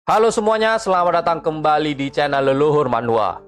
Halo semuanya, selamat datang kembali di channel Leluhur Manhwa.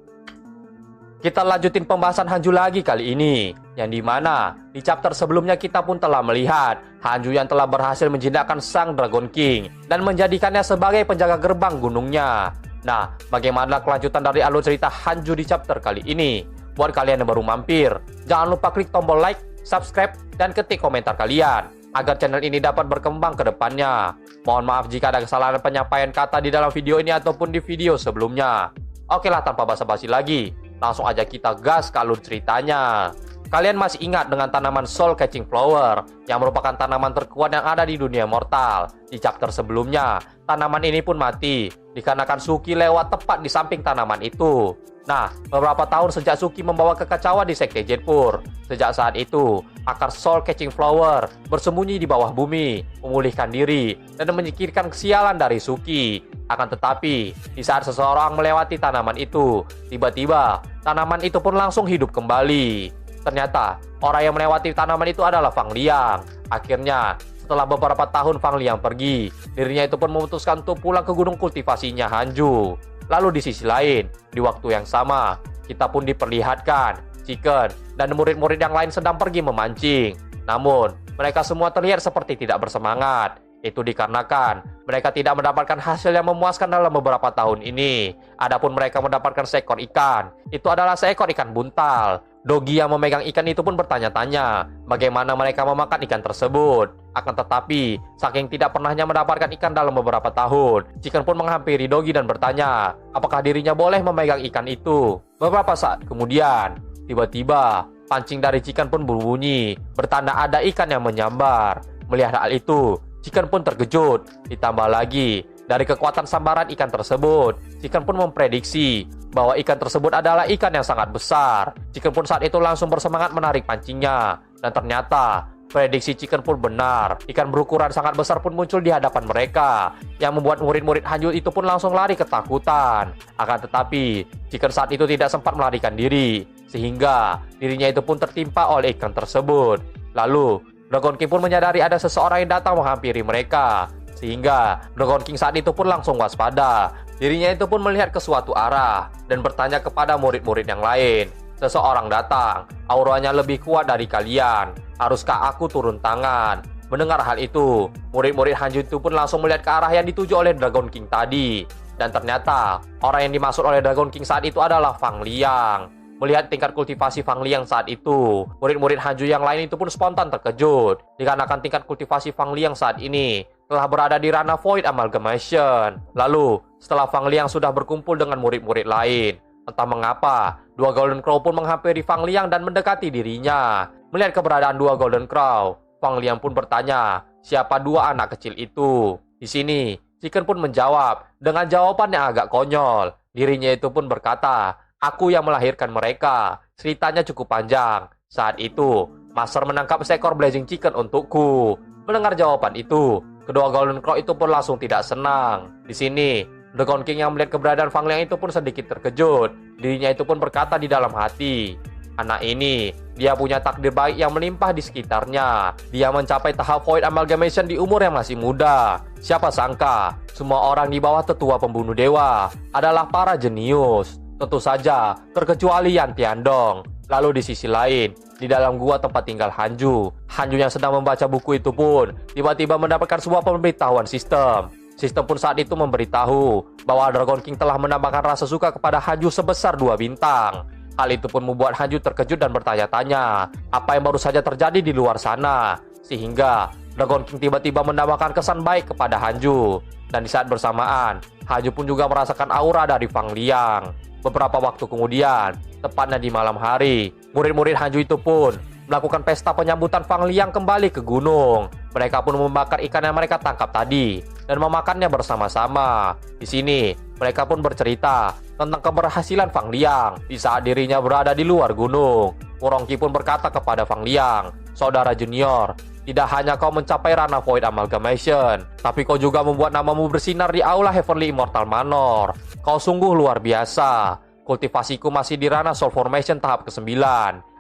Kita lanjutin pembahasan Hanju lagi kali ini, yang dimana di chapter sebelumnya kita pun telah melihat Hanju yang telah berhasil menjinakkan sang Dragon King dan menjadikannya sebagai penjaga gerbang gunungnya. Nah, bagaimana kelanjutan dari alur cerita Hanju di chapter kali ini? Buat kalian yang baru mampir, jangan lupa klik tombol like, subscribe, dan ketik komentar kalian agar channel ini dapat berkembang ke depannya. Mohon maaf jika ada kesalahan penyampaian kata di dalam video ini ataupun di video sebelumnya. Oke lah, tanpa basa-basi lagi, langsung aja kita gas ke alur ceritanya. Kalian masih ingat dengan tanaman Soul Catching Flower yang merupakan tanaman terkuat yang ada di dunia mortal? Di chapter sebelumnya, tanaman ini pun mati dikarenakan Suki lewat tepat di samping tanaman itu. Nah, beberapa tahun sejak Suki membawa kekacauan di Sekte Jetpur. Sejak saat itu, akar Soul Catching Flower bersembunyi di bawah bumi, memulihkan diri, dan menyingkirkan kesialan dari Suki. Akan tetapi, di saat seseorang melewati tanaman itu, tiba-tiba tanaman itu pun langsung hidup kembali. Ternyata, orang yang melewati tanaman itu adalah Fang Liang. Akhirnya, setelah beberapa tahun Fang Liang pergi, dirinya itu pun memutuskan untuk pulang ke gunung kultivasinya Hanju. Lalu di sisi lain, di waktu yang sama, kita pun diperlihatkan Chicken dan murid-murid yang lain sedang pergi memancing. Namun, mereka semua terlihat seperti tidak bersemangat. Itu dikarenakan mereka tidak mendapatkan hasil yang memuaskan dalam beberapa tahun ini. Adapun mereka mendapatkan seekor ikan. Itu adalah seekor ikan buntal. Dogi yang memegang ikan itu pun bertanya-tanya bagaimana mereka memakan ikan tersebut. Akan tetapi, saking tidak pernahnya mendapatkan ikan dalam beberapa tahun, Chicken pun menghampiri Dogi dan bertanya apakah dirinya boleh memegang ikan itu. Beberapa saat kemudian, tiba-tiba pancing dari Chicken pun berbunyi, bertanda ada ikan yang menyambar. Melihat hal itu, Chicken pun terkejut. Ditambah lagi, dari kekuatan sambaran ikan tersebut, Chicken pun memprediksi bahwa ikan tersebut adalah ikan yang sangat besar. Chicken pun saat itu langsung bersemangat menarik pancingnya. Dan ternyata, prediksi Chicken pun benar. Ikan berukuran sangat besar pun muncul di hadapan mereka, yang membuat murid-murid Hanju itu pun langsung lari ketakutan. Akan tetapi, Chicken saat itu tidak sempat melarikan diri, sehingga dirinya itu pun tertimpa oleh ikan tersebut. Lalu, Dragon King pun menyadari ada seseorang yang datang menghampiri mereka, sehingga Dragon King saat itu pun langsung waspada. Dirinya itu pun melihat ke suatu arah dan bertanya kepada murid-murid yang lain. Seseorang datang, auranya lebih kuat dari kalian. Haruskah aku turun tangan? Mendengar hal itu, murid-murid Hanju itu pun langsung melihat ke arah yang dituju oleh Dragon King tadi. Dan ternyata, orang yang dimaksud oleh Dragon King saat itu adalah Fang Liang. Melihat tingkat kultivasi Fang Liang saat itu, murid-murid Hanju yang lain itu pun spontan terkejut. Dikarenakan tingkat kultivasi Fang Liang saat ini telah berada di ranah Void Amalgamation. Lalu, setelah Fang Liang sudah berkumpul dengan murid-murid lain, entah mengapa, dua Golden Crow pun menghampiri Fang Liang dan mendekati dirinya. Melihat keberadaan dua Golden Crow, Fang Liang pun bertanya, siapa dua anak kecil itu? Di sini, Chicken pun menjawab dengan jawaban yang agak konyol. Dirinya itu pun berkata, aku yang melahirkan mereka. Ceritanya cukup panjang. Saat itu, Master menangkap seekor Blazing Chicken untukku. Mendengar jawaban itu, kedua Golden Crow itu pun langsung tidak senang. Di sini, Dragon King yang melihat keberadaan Fang Liang itu pun sedikit terkejut. Dirinya itu pun berkata di dalam hati, anak ini, dia punya takdir baik yang melimpah di sekitarnya. Dia mencapai tahap Void Amalgamation di umur yang masih muda. Siapa sangka, semua orang di bawah tetua pembunuh dewa adalah para jenius. Tentu saja, terkecuali Yan Tiandong. Lalu di sisi lain, di dalam gua tempat tinggal Hanju yang sedang membaca buku itu pun tiba-tiba mendapatkan sebuah pemberitahuan sistem. Sistem pun saat itu memberitahu bahwa Dragon King telah menambahkan rasa suka kepada Hanju sebesar 2 bintang. Hal itu pun membuat Hanju terkejut dan bertanya-tanya apa yang baru saja terjadi di luar sana. Sehingga Dragon King tiba-tiba menambahkan kesan baik kepada Hanju. Dan di saat bersamaan, Hanju pun juga merasakan aura dari Fang Liang. Beberapa waktu kemudian, tepatnya di malam hari, murid-murid Hanju itu pun melakukan pesta penyambutan Fang Liang kembali ke gunung. Mereka pun membakar ikan yang mereka tangkap tadi dan memakannya bersama-sama. Di sini, mereka pun bercerita tentang keberhasilan Fang Liang di saat dirinya berada di luar gunung. Wurongki pun berkata kepada Fang Liang, saudara junior, tidak hanya kau mencapai ranah Void Amalgamation, tapi kau juga membuat namamu bersinar di aula Heavenly Immortal Manor. Kau sungguh luar biasa. Kultivasiku masih di ranah Soul Formation tahap ke-9.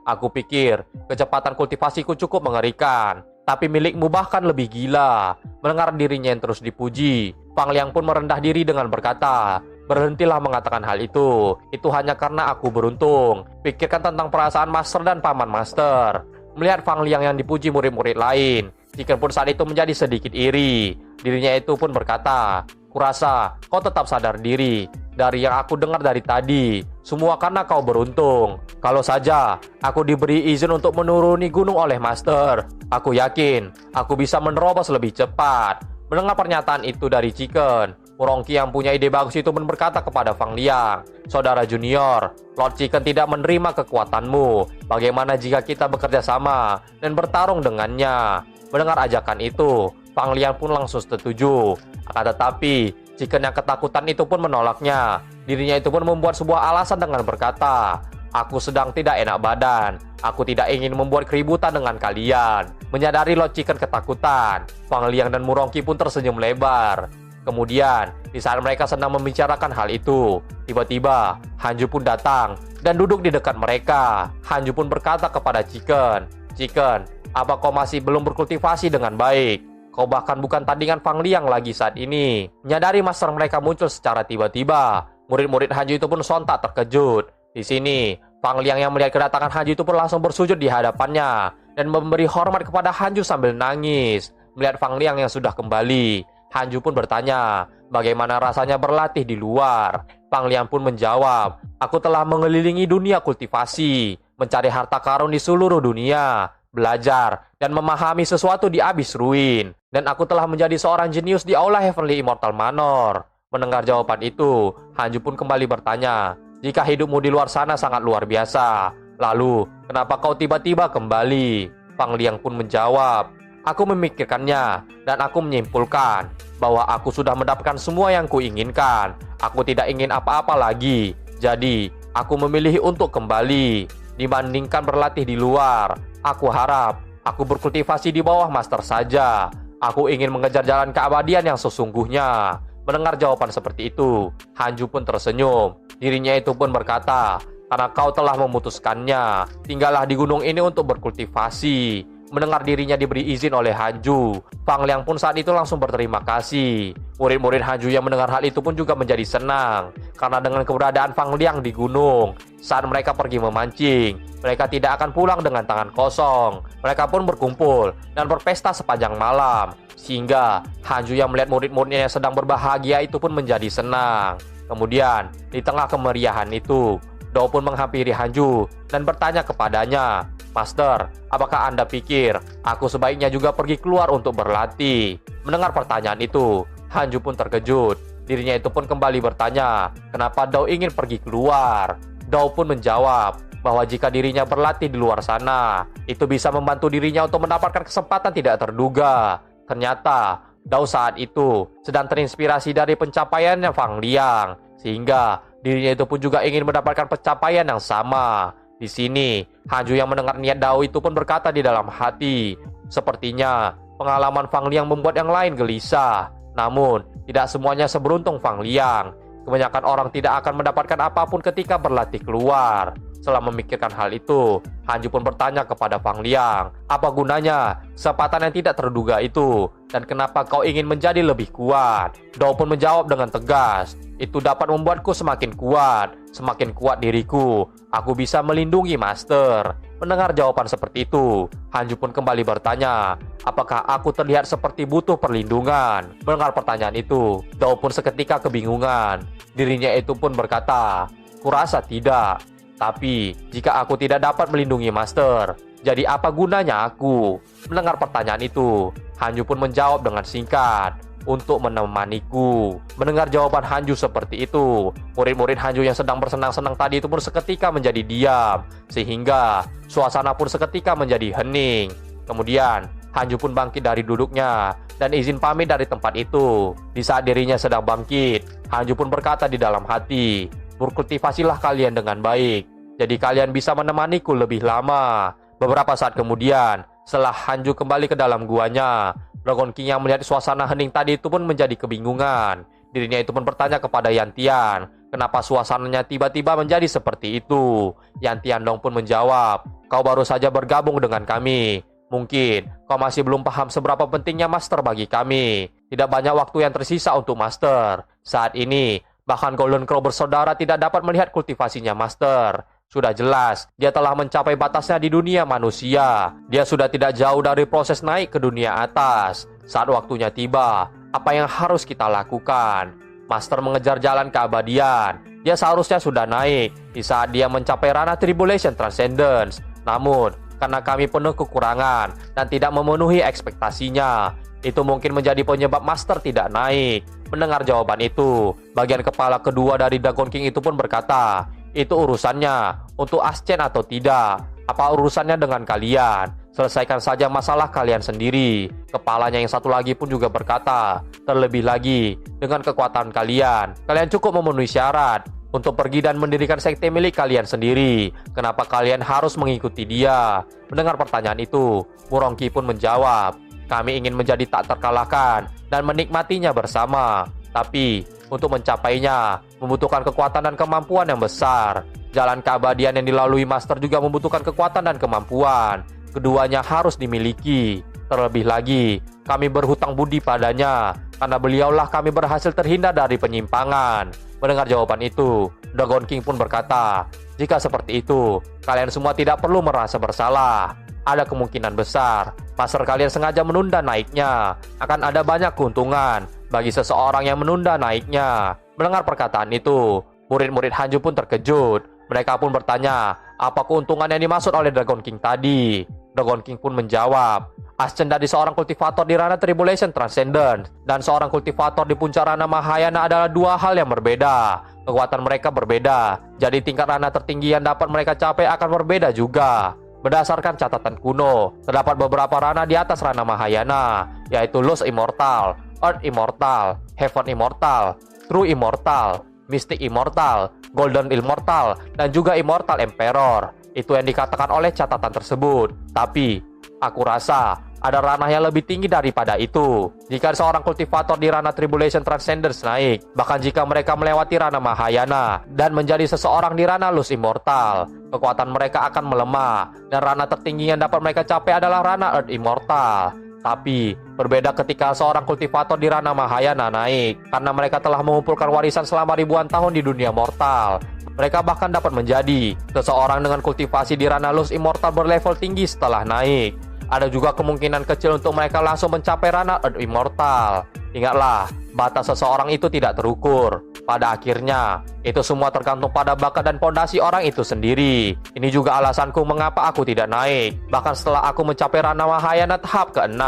Aku pikir kecepatan kultivasiku cukup mengerikan, tapi milikmu bahkan lebih gila. Mendengar dirinya yang terus dipuji, Fang Liang pun merendah diri dengan berkata, "Berhentilah mengatakan hal itu. Itu hanya karena aku beruntung. Pikirkan tentang perasaan master dan paman master." Melihat Fang Liang yang dipuji murid-murid lain, Chicken pun saat itu menjadi sedikit iri. Dirinya itu pun berkata, "Kurasa kau tetap sadar diri. Dari yang aku dengar dari tadi, semua karena kau beruntung. Kalau saja aku diberi izin untuk menuruni gunung oleh master, aku yakin aku bisa menerobos lebih cepat." Mendengar pernyataan itu dari Chicken, Murongki yang punya ide bagus itu pun berkata kepada Fang Liang, "Saudara junior, Lord Chicken tidak menerima kekuatanmu. Bagaimana jika kita bekerja sama dan bertarung dengannya?" Mendengar ajakan itu, Fang Liang pun langsung setuju. Akan tetapi, Chicken yang ketakutan itu pun menolaknya. Dirinya itu pun membuat sebuah alasan dengan berkata, "Aku sedang tidak enak badan. Aku tidak ingin membuat keributan dengan kalian." Menyadari Lord Chicken ketakutan, Fang Liang dan Murongki pun tersenyum lebar. Kemudian, di saat mereka sedang membicarakan hal itu, tiba-tiba Hanju pun datang dan duduk di dekat mereka. Hanju pun berkata kepada Chicken, "Chicken, apa kau masih belum berkultivasi dengan baik? Kau bahkan bukan tandingan Fang Liang lagi saat ini." Menyadari master mereka muncul secara tiba-tiba, murid-murid Hanju itu pun sontak terkejut. Di sini, Fang Liang yang melihat kedatangan Hanju itu pun langsung bersujud di hadapannya dan memberi hormat kepada Hanju sambil nangis. Melihat Fang Liang yang sudah kembali, Hanju pun bertanya, bagaimana rasanya berlatih di luar. Fang Liang pun menjawab, "Aku telah mengelilingi dunia kultivasi, mencari harta karun di seluruh dunia, belajar dan memahami sesuatu di Abyss Ruin, dan aku telah menjadi seorang jenius di Aula Heavenly Immortal Manor." Mendengar jawaban itu, Hanju pun kembali bertanya, "Jika hidupmu di luar sana sangat luar biasa, lalu kenapa kau tiba-tiba kembali?" Fang Liang pun menjawab, "Aku memikirkannya dan aku menyimpulkan bahwa aku sudah mendapatkan semua yang kuinginkan. Aku tidak ingin apa-apa lagi. Jadi, aku memilih untuk kembali. Dibandingkan berlatih di luar, aku harap aku berkultivasi di bawah master saja. Aku ingin mengejar jalan keabadian yang sesungguhnya." Mendengar jawaban seperti itu, Hanju pun tersenyum. Dirinya itu pun berkata, "Karena kau telah memutuskannya, tinggallah di gunung ini untuk berkultivasi." Mendengar dirinya diberi izin oleh Hanju, Fang Liang pun saat itu langsung berterima kasih. Murid-murid Hanju yang mendengar hal itu pun juga menjadi senang, karena dengan keberadaan Fang Liang di gunung, saat mereka pergi memancing, mereka tidak akan pulang dengan tangan kosong. Mereka pun berkumpul dan berpesta sepanjang malam, sehingga Hanju yang melihat murid-muridnya yang sedang berbahagia itu pun menjadi senang. Kemudian, di tengah kemeriahan itu, Dao pun menghampiri Hanju dan bertanya kepadanya, "Master, apakah Anda pikir aku sebaiknya juga pergi keluar untuk berlatih?" Mendengar pertanyaan itu, Hanju pun terkejut. Dirinya itu pun kembali bertanya, kenapa Dao ingin pergi keluar. Dao pun menjawab bahwa jika dirinya berlatih di luar sana, itu bisa membantu dirinya untuk mendapatkan kesempatan tidak terduga. Ternyata, Dao saat itu sedang terinspirasi dari pencapaiannya Fang Liang, sehingga dirinya itu pun juga ingin mendapatkan pencapaian yang sama. Di sini, Hanju yang mendengar niat Dao itu pun berkata di dalam hati, sepertinya pengalaman Fang Liang membuat yang lain gelisah. Namun, tidak semuanya seberuntung Fang Liang. Kebanyakan orang tidak akan mendapatkan apapun ketika berlatih keluar. Setelah memikirkan hal itu, Hanju pun bertanya kepada Fang Liang, "Apa gunanya kesempatan yang tidak terduga itu? Dan kenapa kau ingin menjadi lebih kuat?" Dao pun menjawab dengan tegas, "Itu dapat membuatku semakin kuat. Semakin kuat diriku, aku bisa melindungi master." Mendengar jawaban seperti itu, Hanju pun kembali bertanya, "Apakah aku terlihat seperti butuh perlindungan?" Mendengar pertanyaan itu, Dao pun seketika kebingungan. Dirinya itu pun berkata, "Kurasa tidak. Tapi, jika aku tidak dapat melindungi master, jadi apa gunanya aku?" Mendengar pertanyaan itu, Hanju pun menjawab dengan singkat, "Untuk menemaniku." Mendengar jawaban Hanju seperti itu, murid-murid Hanju yang sedang bersenang-senang tadi itu pun seketika menjadi diam, sehingga suasana pun seketika menjadi hening. Kemudian, Hanju pun bangkit dari duduknya dan izin pamit dari tempat itu. Di saat dirinya sedang bangkit, Hanju pun berkata di dalam hati, "Berkultivasilah kalian dengan baik, jadi kalian bisa menemaniku lebih lama." Beberapa saat kemudian, setelah Hanju kembali ke dalam guanya, Dragon King yang melihat suasana hening tadi itu pun menjadi kebingungan. Dirinya itu pun bertanya kepada Yantian, kenapa suasananya tiba-tiba menjadi seperti itu. Yantian Dong pun menjawab, "Kau baru saja bergabung dengan kami. Mungkin kau masih belum paham seberapa pentingnya Master bagi kami. Tidak banyak waktu yang tersisa untuk Master. Saat ini, bahkan Golden Crow bersaudara tidak dapat melihat kultivasinya Master. Sudah jelas, dia telah mencapai batasnya di dunia manusia. Dia sudah tidak jauh dari proses naik ke dunia atas. Saat waktunya tiba, apa yang harus kita lakukan? Master mengejar jalan keabadian. Dia seharusnya sudah naik di saat dia mencapai ranah Tribulation Transcendence. Namun, karena kami penuh kekurangan dan tidak memenuhi ekspektasinya, itu mungkin menjadi penyebab Master tidak naik. Mendengar jawaban itu, bagian kepala kedua dari Dragon King itu pun berkata, itu urusannya untuk Ascen atau tidak. Apa urusannya dengan kalian? Selesaikan saja masalah kalian sendiri. Kepalanya yang satu lagi pun juga berkata, terlebih lagi, dengan kekuatan kalian cukup memenuhi syarat untuk pergi dan mendirikan sekte milik kalian sendiri. Kenapa kalian harus mengikuti dia? Mendengar pertanyaan itu, Murongki pun menjawab, kami ingin menjadi tak terkalahkan dan menikmatinya bersama. Tapi, untuk mencapainya, membutuhkan kekuatan dan kemampuan yang besar. Jalan keabadian yang dilalui Master juga membutuhkan kekuatan dan kemampuan. Keduanya harus dimiliki. Terlebih lagi, kami berhutang budi padanya, karena beliaulah kami berhasil terhindar dari penyimpangan. Mendengar jawaban itu, Dragon King pun berkata, jika seperti itu, kalian semua tidak perlu merasa bersalah. Ada kemungkinan besar, Master kalian sengaja menunda naiknya. Akan ada banyak keuntungan bagi seseorang yang menunda naiknya. Mendengar perkataan itu, murid-murid Hanju pun terkejut. Mereka pun bertanya, apa keuntungan yang dimaksud oleh Dragon King tadi? Dragon King pun menjawab, Ascen dari seorang kultivator di ranah Tribulation Transcendence dan seorang kultivator di puncak ranah Mahayana adalah dua hal yang berbeda. Kekuatan mereka berbeda, jadi tingkat ranah tertinggi yang dapat mereka capai akan berbeda juga. Berdasarkan catatan kuno, terdapat beberapa ranah di atas ranah Mahayana, yaitu Lost Immortal, Earth Immortal, Heaven Immortal, True Immortal, Mystic Immortal, Golden Immortal, dan juga Immortal Emperor. Itu yang dikatakan oleh catatan tersebut. Tapi, aku rasa ada ranah yang lebih tinggi daripada itu. Jika seorang kultivator di ranah Tribulation Transcendence naik, bahkan jika mereka melewati ranah Mahayana dan menjadi seseorang di ranah Lost Immortal, kekuatan mereka akan melemah, dan ranah tertinggi yang dapat mereka capai adalah ranah Earth Immortal. Tapi, berbeda ketika seorang kultivator di ranah Mahayana naik, karena mereka telah mengumpulkan warisan selama ribuan tahun di dunia mortal. Mereka bahkan dapat menjadi seseorang dengan kultivasi di ranah Lost Immortal berlevel tinggi setelah naik. Ada juga kemungkinan kecil untuk mereka langsung mencapai ranah Earth Immortal. Ingatlah, batas seseorang itu tidak terukur. Pada akhirnya, itu semua tergantung pada bakat dan fondasi orang itu sendiri. Ini juga alasanku mengapa aku tidak naik, bahkan setelah aku mencapai ranah Mahayana tahap ke-6.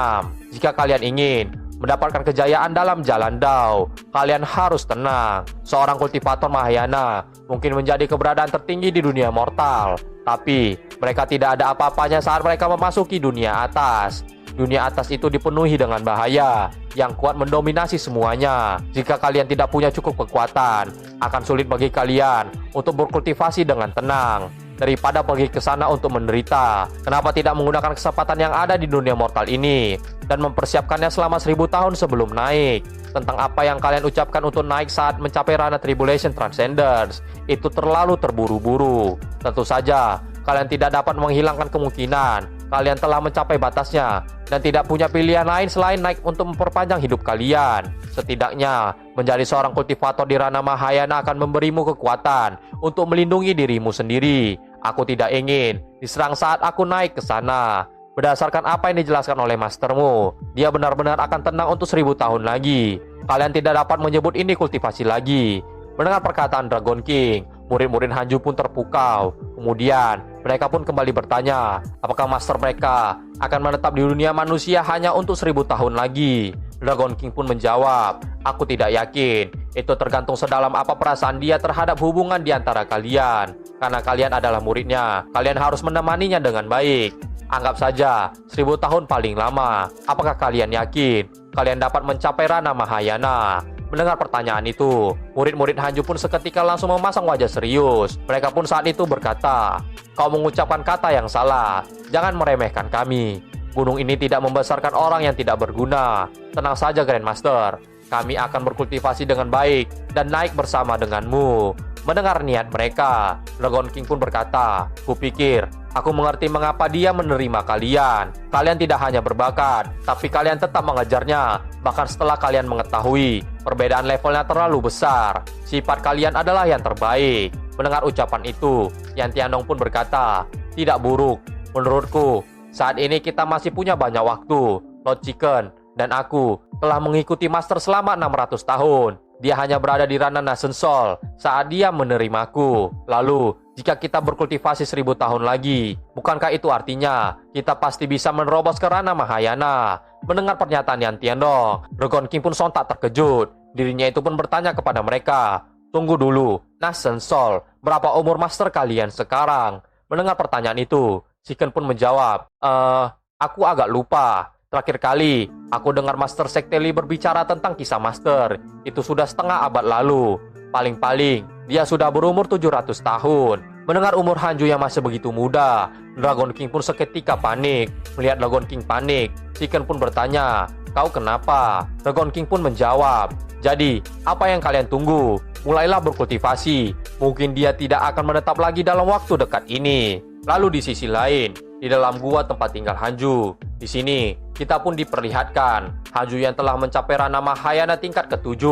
Jika kalian ingin mendapatkan kejayaan dalam jalan Dao, kalian harus tenang. Seorang kultivator Mahayana mungkin menjadi keberadaan tertinggi di dunia mortal, tapi mereka tidak ada apa-apanya saat mereka memasuki dunia atas. Dunia atas itu dipenuhi dengan bahaya yang kuat mendominasi semuanya. Jika kalian tidak punya cukup kekuatan, akan sulit bagi kalian untuk berkultivasi dengan tenang. Daripada pergi ke sana untuk menderita, kenapa tidak menggunakan kesempatan yang ada di dunia mortal ini dan mempersiapkannya selama 1000 tahun sebelum naik? Tentang apa yang kalian ucapkan untuk naik saat mencapai ranah Tribulation Transcendence, itu terlalu terburu-buru. Tentu saja, kalian tidak dapat menghilangkan kemungkinan kalian telah mencapai batasnya dan tidak punya pilihan lain selain naik untuk memperpanjang hidup kalian. Setidaknya, menjadi seorang kultivator di ranah Mahayana akan memberimu kekuatan untuk melindungi dirimu sendiri. Aku tidak ingin diserang saat aku naik ke sana. Berdasarkan apa yang dijelaskan oleh mastermu, dia benar-benar akan tenang untuk 1000 tahun lagi. Kalian tidak dapat menyebut ini kultivasi lagi. Mendengar perkataan Dragon King, murid-murid Hanju pun terpukau. Kemudian, mereka pun kembali bertanya, apakah master mereka akan menetap di dunia manusia hanya untuk 1000 tahun lagi? Dragon King pun menjawab, aku tidak yakin. Itu tergantung sedalam apa perasaan dia terhadap hubungan di antara kalian. Karena kalian adalah muridnya, kalian harus menemaninya dengan baik. Anggap saja 1000 tahun paling lama. Apakah kalian yakin kalian dapat mencapai ranah Mahayana? Mendengar pertanyaan itu, murid-murid Hanju pun seketika langsung memasang wajah serius. Mereka pun saat itu berkata, kau mengucapkan kata yang salah. Jangan meremehkan kami. Gunung ini tidak membesarkan orang yang tidak berguna. Tenang saja, Grandmaster. Kami akan berkultivasi dengan baik dan naik bersama denganmu. Mendengar niat mereka, Dragon King pun berkata, kupikir, aku mengerti mengapa dia menerima kalian. Kalian tidak hanya berbakat, tapi kalian tetap mengejarnya. Bahkan setelah kalian mengetahui perbedaan levelnya terlalu besar, sifat kalian adalah yang terbaik. Mendengar ucapan itu, Yan Tiandong pun berkata, tidak buruk. Menurutku, saat ini kita masih punya banyak waktu. Lord Chicken dan aku telah mengikuti Master selama 600 tahun. Dia hanya berada di ranah Nasen Sol saat dia menerimaku. Lalu, jika kita berkultivasi 1000 tahun lagi, bukankah itu artinya kita pasti bisa menerobos ke ranah Mahayana? Mendengar pernyataan Yan Tiandong, Dragon King pun sontak terkejut. Dirinya itu pun bertanya kepada mereka, tunggu dulu, Nasen Sol, berapa umur Master kalian sekarang? Mendengar pertanyaan itu, Chicken pun menjawab, aku agak lupa. Terakhir kali, aku dengar Master Sekte Lee berbicara tentang kisah Master. Itu sudah setengah abad lalu. Paling-paling, dia sudah berumur 700 tahun. Mendengar umur Hanju yang masih begitu muda, Dragon King pun seketika panik. Melihat Dragon King panik, Chicken pun bertanya, kau kenapa? Dragon King pun menjawab, jadi, apa yang kalian tunggu? Mulailah berkultivasi. Mungkin dia tidak akan menetap lagi dalam waktu dekat ini. Lalu di sisi lain, di dalam gua tempat tinggal Hanju, di sini kita pun diperlihatkan Hanju yang telah mencapai ranah Mahayana tingkat ke-7.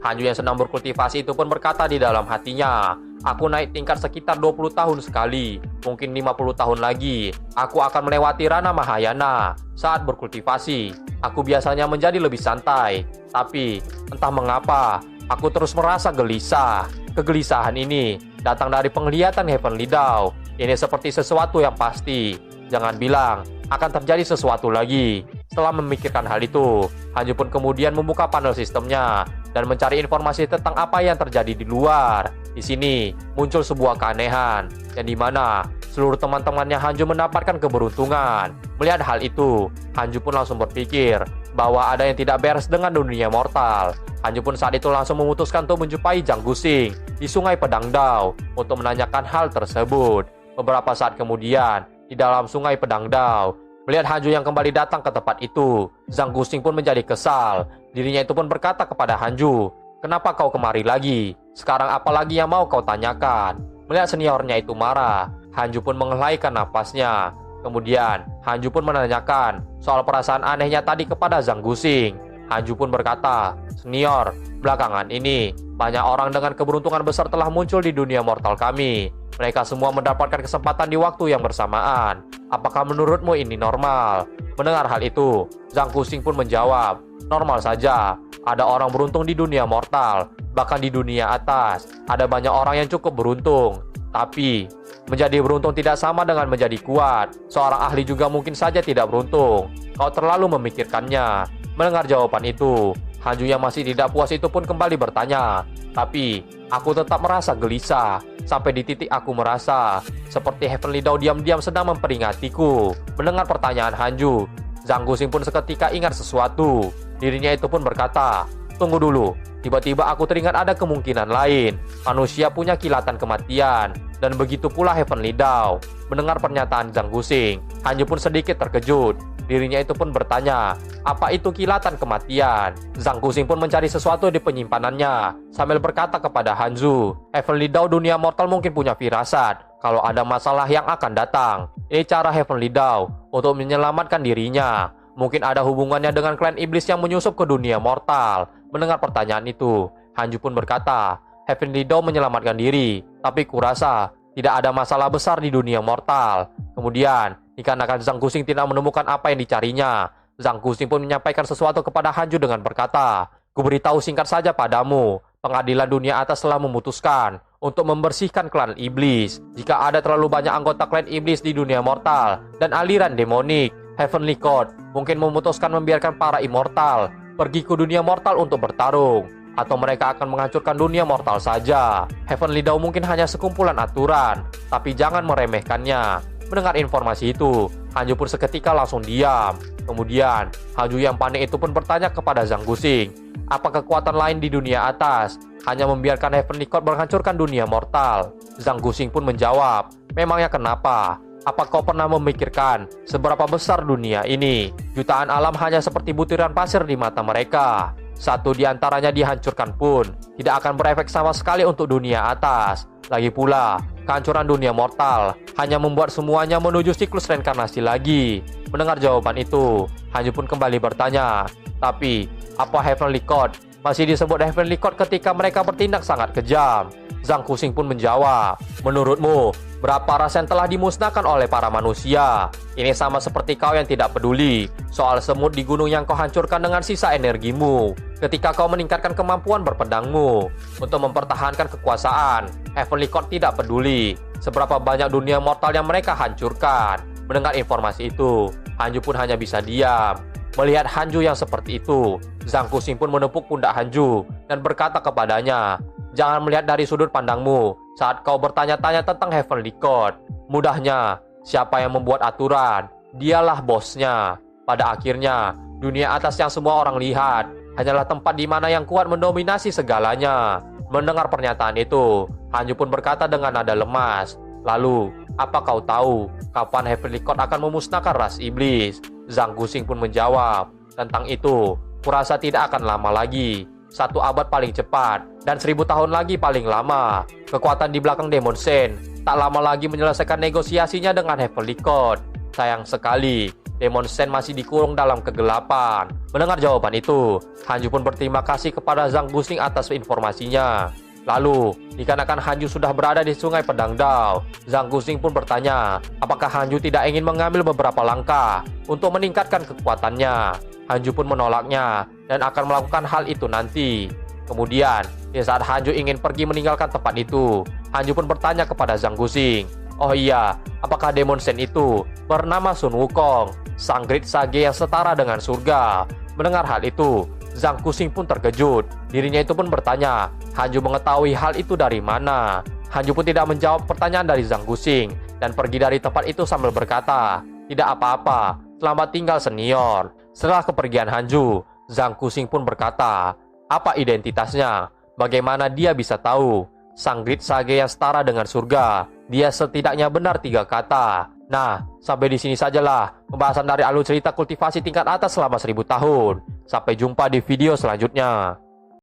Hanju yang sedang berkultivasi itu pun berkata di dalam hatinya, aku naik tingkat sekitar 20 tahun sekali, mungkin 50 tahun lagi aku akan melewati ranah Mahayana. Saat berkultivasi, aku biasanya menjadi lebih santai, tapi entah mengapa aku terus merasa gelisah. Kegelisahan ini datang dari penglihatan Heavenly Dawn. Ini seperti sesuatu yang pasti. Jangan bilang akan terjadi sesuatu lagi. Setelah memikirkan hal itu, Hanju pun kemudian membuka panel sistemnya dan mencari informasi tentang apa yang terjadi di luar. Di sini muncul sebuah keanehan, yang dimana seluruh teman-temannya Hanju mendapatkan keberuntungan. Melihat hal itu, Hanju pun langsung berpikir bahwa ada yang tidak beres dengan dunia mortal. Hanju pun saat itu langsung memutuskan untuk menjumpai Zhang Guxing di Sungai Pedang Dao untuk menanyakan hal tersebut. Beberapa saat kemudian, di dalam Sungai Pedang Dao, melihat Hanju yang kembali datang ke tempat itu, Zhang Guxing pun menjadi kesal. Dirinya itu pun berkata kepada Hanju, kenapa kau kemari lagi? Sekarang apa lagi yang mau kau tanyakan? Melihat seniornya itu marah, Hanju pun mengelaikan napasnya. Kemudian, Hanju pun menanyakan soal perasaan anehnya tadi kepada Zhang Guxing. Hanju pun berkata, senior, belakangan ini banyak orang dengan keberuntungan besar telah muncul di dunia mortal kami. Mereka semua mendapatkan kesempatan di waktu yang bersamaan. Apakah menurutmu ini normal? Mendengar hal itu, Zhang Guxing pun menjawab, normal saja. Ada orang beruntung di dunia mortal, bahkan di dunia atas. Ada banyak orang yang cukup beruntung. Tapi, menjadi beruntung tidak sama dengan menjadi kuat. Seorang ahli juga mungkin saja tidak beruntung. Kau terlalu memikirkannya. Mendengar jawaban itu, Hanju yang masih tidak puas itu pun kembali bertanya, tapi aku tetap merasa gelisah. Sampai di titik aku merasa seperti Heavenly Dawn diam-diam sedang memperingatiku. Mendengar pertanyaan Hanju, Zhang Guxing pun seketika ingat sesuatu. Dirinya itu pun berkata, tunggu dulu, tiba-tiba aku teringat ada kemungkinan lain. Manusia punya kilatan kematian, dan begitu pula Heavenly Dawn. Mendengar pernyataan Zhang Guxing, Hanju pun sedikit terkejut. Dirinya itu pun bertanya, apa itu kilatan kematian? Zhang Guxing pun mencari sesuatu di penyimpanannya sambil berkata kepada Hanju, Heavenly Dawn dunia mortal mungkin punya firasat kalau ada masalah yang akan datang. Ini cara Heavenly Dawn untuk menyelamatkan dirinya. Mungkin ada hubungannya dengan klan iblis yang menyusup ke dunia mortal. Mendengar pertanyaan itu, Hanju pun berkata, Heavenly Dawn menyelamatkan diri, tapi kurasa tidak ada masalah besar di dunia mortal. Kemudian, dikarenakan Zhang Guxing tidak menemukan apa yang dicarinya, Zhang Guxing pun menyampaikan sesuatu kepada Hanju dengan berkata, kuberitahu singkat saja padamu, pengadilan dunia atas telah memutuskan untuk membersihkan klan iblis. Jika ada terlalu banyak anggota klan iblis di dunia mortal dan aliran demonik, Heavenly Court mungkin memutuskan membiarkan para immortal pergi ke dunia mortal untuk bertarung, atau mereka akan menghancurkan dunia mortal saja. Heavenly Dawn mungkin hanya sekumpulan aturan, tapi jangan meremehkannya. Mendengar informasi itu, Hanju pun seketika langsung diam. Kemudian, Hanju yang panik itu pun bertanya kepada Zhang Guxing, apa kekuatan lain di dunia atas hanya membiarkan Heavenly Court menghancurkan dunia mortal? Zhang Guxing pun menjawab, memangnya kenapa? Apa kau pernah memikirkan seberapa besar dunia ini? Jutaan alam hanya seperti butiran pasir di mata mereka. satu di antaranya dihancurkan pun tidak akan berefek sama sekali untuk dunia atas. Lagi pula, kehancuran dunia mortal hanya membuat semuanya menuju siklus reinkarnasi lagi. Mendengar jawaban itu, Hanju pun kembali bertanya, tapi apa Heavenly Court masih disebut Heavenly Court ketika mereka bertindak sangat kejam? Zhang Kuxing pun menjawab, menurutmu, berapa ras yang telah dimusnahkan oleh para manusia? Ini sama seperti kau yang tidak peduli soal semut di gunung yang kau hancurkan dengan sisa energimu ketika kau meningkatkan kemampuan berpedangmu untuk mempertahankan kekuasaan. Heavenly Court tidak peduli seberapa banyak dunia mortal yang mereka hancurkan. Mendengar informasi itu, Hanju pun hanya bisa diam. Melihat Hanju yang seperti itu, Zhang Kuxing pun menepuk pundak Hanju dan berkata kepadanya, jangan melihat dari sudut pandangmu saat kau bertanya-tanya tentang Heavenly Court. Mudahnya, siapa yang membuat aturan, dialah bosnya. Pada akhirnya, dunia atas yang semua orang lihat hanyalah tempat di mana yang kuat mendominasi segalanya. Mendengar pernyataan itu, Hanju pun berkata dengan nada lemas, lalu, apa kau tahu kapan Heavenly Court akan memusnahkan ras iblis? Zhang Kuxing pun menjawab, tentang itu, kurasa tidak akan lama lagi. 1 abad paling cepat, dan 1000 tahun lagi paling lama. Kekuatan di belakang Demon Sen tak lama lagi menyelesaikan negosiasinya dengan Heavenly Court. Sayang sekali, Demon Sen masih dikurung dalam kegelapan. Mendengar jawaban itu, Hanju pun berterima kasih kepada Zhang Kuxing atas informasinya. Lalu, dikarenakan Hanju sudah berada di sungai Pedang Dao, Zhang Kuxing pun bertanya, apakah Hanju tidak ingin mengambil beberapa langkah untuk meningkatkan kekuatannya. Hanju pun menolaknya dan akan melakukan hal itu nanti. Kemudian, di saat Hanju ingin pergi meninggalkan tempat itu, Hanju pun bertanya kepada Zhang Kuxing, oh iya, apakah Demon Sen itu bernama Sun Wukong, sang Great Sage yang setara dengan surga? Mendengar hal itu, Zhang Kuxing pun terkejut. Dirinya itu pun bertanya, Hanju mengetahui hal itu dari mana? Hanju pun tidak menjawab pertanyaan dari Zhang Kuxing dan pergi dari tempat itu sambil berkata, tidak apa-apa, selamat tinggal senior. Setelah kepergian Hanju, Zhang Kuxing pun berkata, apa identitasnya? Bagaimana dia bisa tahu? Sang Great Sage yang setara dengan surga, dia setidaknya benar 3 kata. Nah, sampai di sini sajalah pembahasan dari alur cerita kultivasi tingkat atas selama 1000 tahun. Sampai jumpa di video selanjutnya.